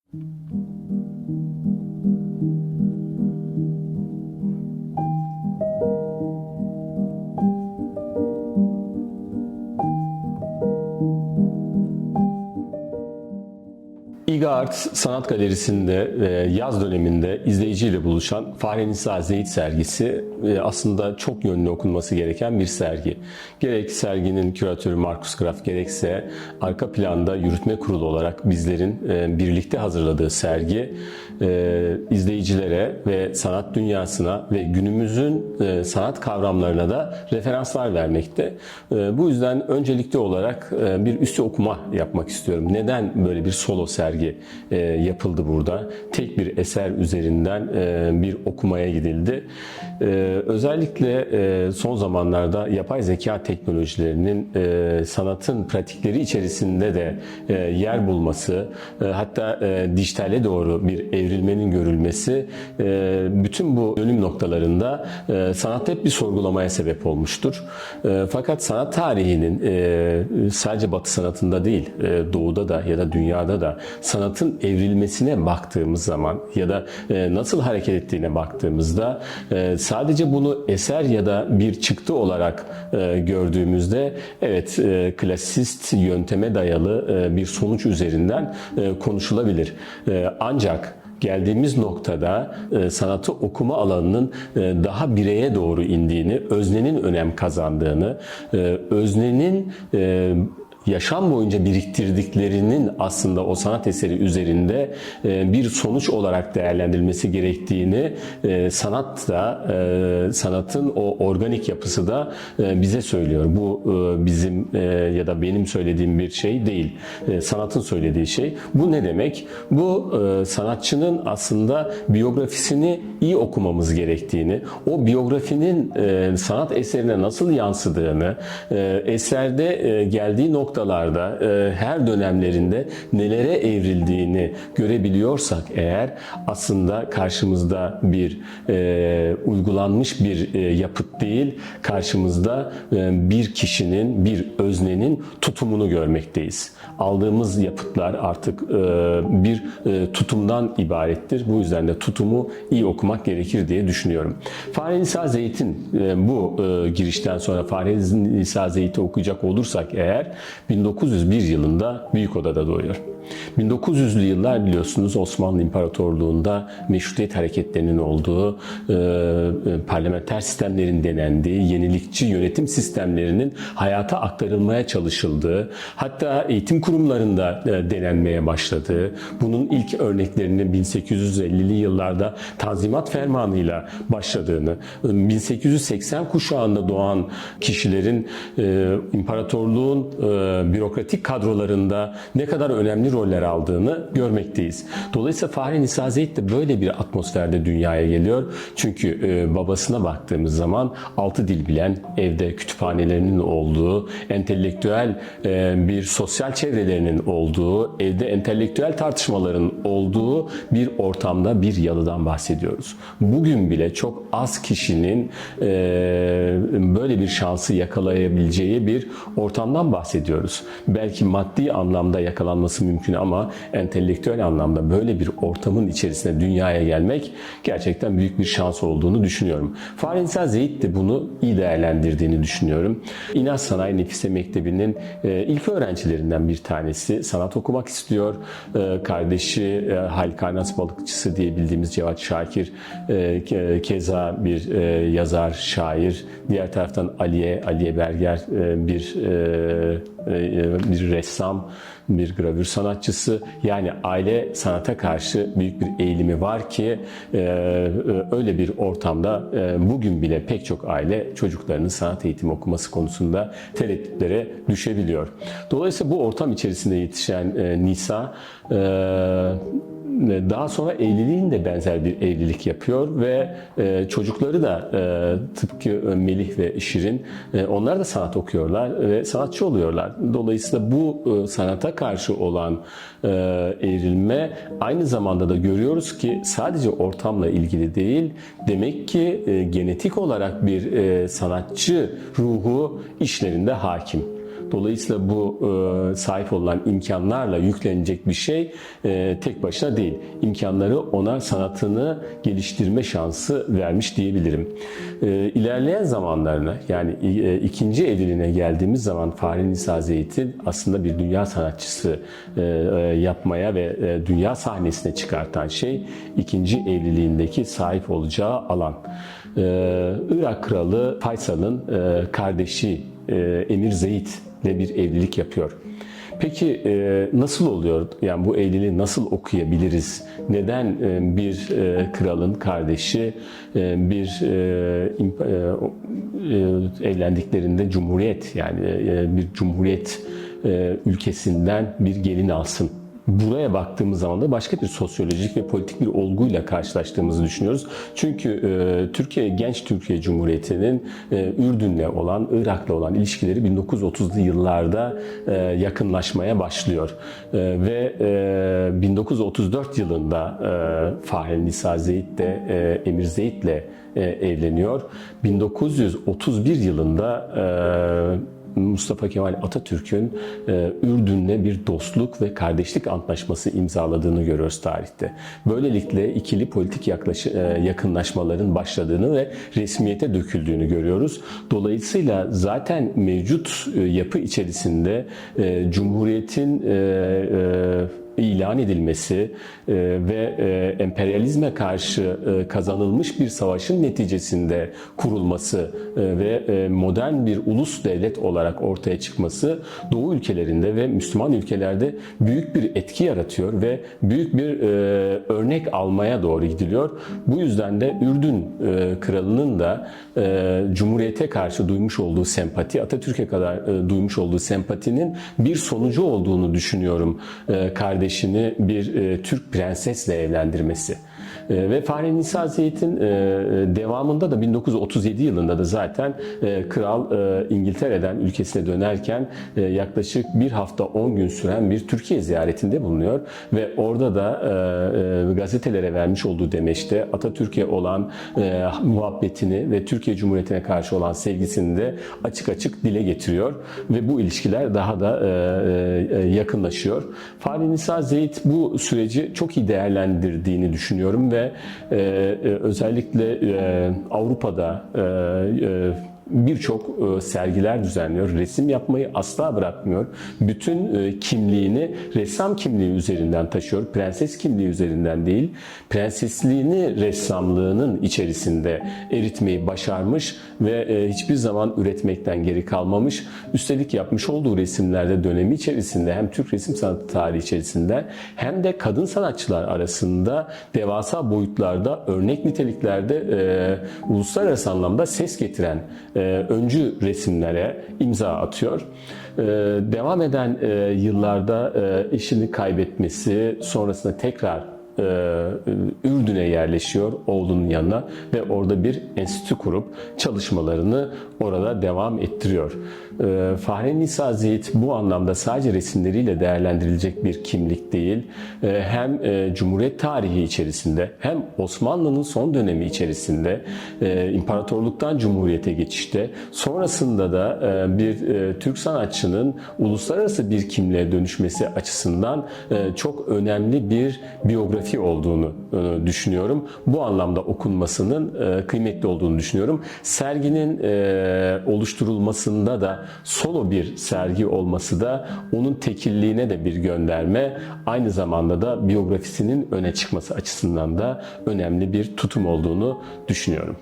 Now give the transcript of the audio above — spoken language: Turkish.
İGA Art Sanat Galerisi'nde yaz döneminde izleyiciyle buluşan Fahrenisa Zeyit sergisi aslında çok yönlü okunması gereken bir sergi. Gerek serginin küratörü Markus Graf gerekse arka planda yürütme kurulu olarak bizlerin birlikte hazırladığı sergi izleyicilere ve sanat dünyasına ve günümüzün sanat kavramlarına da referanslar vermekte. Bu yüzden öncelikli olarak bir üstü okuma yapmak istiyorum. Neden böyle bir solo sergi yapıldı burada? Tek bir eser üzerinden bir okumaya gidildi. Özellikle son zamanlarda yapay zeka teknolojilerinin sanatın pratikleri içerisinde de yer bulması, hatta dijitale doğru bir evrilmenin görülmesi, bütün bu dönüm noktalarında sanatta hep bir sorgulamaya sebep olmuştur. Fakat sanat tarihinin sadece Batı sanatında değil, Doğu'da da ya da dünyada da sanatın evrilmesine baktığımız zaman ya da nasıl hareket ettiğine baktığımızda sadece bunu eser ya da bir çıktı olarak gördüğümüzde evet klasist yönteme dayalı bir sonuç üzerinden konuşulabilir. Ancak geldiğimiz noktada sanatı okuma alanının daha bireye doğru indiğini, öznenin önem kazandığını, öznenin yaşam boyunca biriktirdiklerinin aslında o sanat eseri üzerinde bir sonuç olarak değerlendirilmesi gerektiğini sanat da, sanatın o organik yapısı da bize söylüyor. Bu bizim ya da benim söylediğim bir şey değil. Sanatın söylediği şey. Bu ne demek? Bu sanatçının aslında biyografisini iyi okumamız gerektiğini, o biyografinin sanat eserine nasıl yansıdığını, eserde geldiği noktalarda her dönemlerinde nelere evrildiğini görebiliyorsak eğer aslında karşımızda bir uygulanmış bir yapıt değil, karşımızda bir kişinin, bir öznenin tutumunu görmekteyiz. Aldığımız yapıtlar artık bir tutumdan ibarettir. Bu yüzden de tutumu iyi okumak gerekir diye düşünüyorum. Fahrenisa Zeyt'in bu girişten sonra Fahrenisa Zeyt'i okuyacak olursak eğer 1901 yılında Büyükada'da doğuyor. 1900'lü yıllar biliyorsunuz Osmanlı İmparatorluğu'nda meşrutiyet hareketlerinin olduğu, parlamenter sistemlerin denendiği, yenilikçi yönetim sistemlerinin hayata aktarılmaya çalışıldığı, hatta eğitim kurumlarında denenmeye başladığı, bunun ilk örneklerinin 1850'li yıllarda Tanzimat Fermanı'yla başladığını, 1880 kuşağında doğan kişilerin imparatorluğun bürokratik kadrolarında ne kadar önemli roller aldığını görmekteyiz. Dolayısıyla Fahrenisa Zeyt de böyle bir atmosferde dünyaya geliyor. Çünkü babasına baktığımız zaman 6 dil bilen, evde kütüphanelerinin olduğu, entelektüel bir sosyal çevrelerinin olduğu, evde entelektüel tartışmaların olduğu bir ortamda bir yalıdan bahsediyoruz. Bugün bile çok az kişinin böyle bir şansı yakalayabileceği bir ortamdan bahsediyoruz. Belki maddi anlamda yakalanması mümkün ama entelektüel anlamda böyle bir ortamın içerisine dünyaya gelmek gerçekten büyük bir şans olduğunu düşünüyorum. Fahrenisa Zeyt de bunu iyi değerlendirdiğini düşünüyorum. İnanç Sanayi Nefise Mektebi'nin ilk öğrencilerinden bir tanesi. Sanat okumak istiyor. Kardeşi Halikarnas balıkçısı diye bildiğimiz Cevat Şakir keza bir yazar, şair. Diğer taraftan Aliye Berger bir ressam, bir gravür sanatçısı. Yani aile sanata karşı büyük bir eğilimi var ki öyle bir ortamda bugün bile pek çok aile çocuklarının sanat eğitimi okuması konusunda tereddütlere düşebiliyor. Dolayısıyla bu ortam içerisinde yetişen Nisa daha sonra evliliğin de benzer bir evlilik yapıyor ve çocukları da tıpkı Melih ve Şirin onlar da sanat okuyorlar ve sanatçı oluyorlar. Dolayısıyla bu sanata karşı olan evrilme aynı zamanda da görüyoruz ki sadece ortamla ilgili değil, demek ki genetik olarak bir sanatçı ruhu işlerinde hakim. Dolayısıyla bu sahip olunan imkanlarla yüklenecek bir şey tek başına değil. İmkanları ona sanatını geliştirme şansı vermiş diyebilirim. İlerleyen zamanlarına, yani ikinci evliliğine geldiğimiz zaman Fahrinisa Zeyt'i aslında bir dünya sanatçısı yapmaya ve dünya sahnesine çıkartan şey ikinci evliliğindeki sahip olacağı alan. Irak Kralı Faysal'ın kardeşi Emir Zeyd ile bir evlilik yapıyor. Peki nasıl oluyor? Yani bu evliliği nasıl okuyabiliriz? Neden bir kralın kardeşi evlendiklerinde cumhuriyet, yani bir cumhuriyet ülkesinden bir gelin alsın? Buraya baktığımız zaman da başka bir sosyolojik ve politik bir olguyla karşılaştığımızı düşünüyoruz. Çünkü genç Türkiye Cumhuriyeti'nin Ürdün'le olan, Irak'la olan ilişkileri 1930'lu yıllarda yakınlaşmaya başlıyor. Ve 1934 yılında Fahrinisa Zeyt de Emir Zeyd'le evleniyor. 1931 yılında Mustafa Kemal Atatürk'ün Ürdün'le bir dostluk ve kardeşlik antlaşması imzaladığını görüyoruz tarihte. Böylelikle ikili politik yakınlaşmaların başladığını ve resmiyete döküldüğünü görüyoruz. Dolayısıyla zaten mevcut yapı içerisinde Cumhuriyet'in ilan edilmesi ve emperyalizme karşı kazanılmış bir savaşın neticesinde kurulması ve modern bir ulus devlet olarak ortaya çıkması Doğu ülkelerinde ve Müslüman ülkelerde büyük bir etki yaratıyor ve büyük bir örnek almaya doğru gidiliyor. Bu yüzden de Ürdün kralının da Cumhuriyete karşı duymuş olduğu sempati, Atatürk'e kadar duymuş olduğu sempatinin bir sonucu olduğunu düşünüyorum kardeşini bir Türk prensesle evlendirmesi. Ve Fahrinisa Zeyt'in devamında da 1937 yılında da zaten kral İngiltere'den ülkesine dönerken yaklaşık bir hafta 10 gün süren bir Türkiye ziyaretinde bulunuyor ve orada da gazetelere vermiş olduğu demeçte Atatürk'e olan muhabbetini ve Türkiye Cumhuriyeti'ne karşı olan sevgisini de açık açık dile getiriyor ve bu ilişkiler daha da yakınlaşıyor. Fahrinisa Zeyt bu süreci çok iyi değerlendirdiğini düşünüyorum ve özellikle Avrupa'da birçok sergiler düzenliyor. Resim yapmayı asla bırakmıyor. Bütün kimliğini ressam kimliği üzerinden taşıyor. Prenses kimliği üzerinden değil. Prensesliğini ressamlığının içerisinde eritmeyi başarmış ve hiçbir zaman üretmekten geri kalmamış. Üstelik yapmış olduğu resimlerde dönemi içerisinde hem Türk resim sanatı tarihi içerisinde hem de kadın sanatçılar arasında devasa boyutlarda, örnek niteliklerde uluslararası anlamda ses getiren öncü resimlere imza atıyor. Devam eden yıllarda eşini kaybetmesi, sonrasında tekrar Ürdün'e yerleşiyor oğlunun yanına ve orada bir enstitü kurup çalışmalarını orada devam ettiriyor. Fahrinisa Zeyt bu anlamda sadece resimleriyle değerlendirilecek bir kimlik değil. Hem Cumhuriyet tarihi içerisinde hem Osmanlı'nın son dönemi içerisinde imparatorluktan Cumhuriyete geçişte sonrasında da bir Türk sanatçının uluslararası bir kimliğe dönüşmesi açısından çok önemli bir biyografi olduğunu düşünüyorum. Bu anlamda okunmasının kıymetli olduğunu düşünüyorum. Serginin oluşturulmasında da solo bir sergi olması da onun tekilliğine de bir gönderme, aynı zamanda da biyografisinin öne çıkması açısından da önemli bir tutum olduğunu düşünüyorum.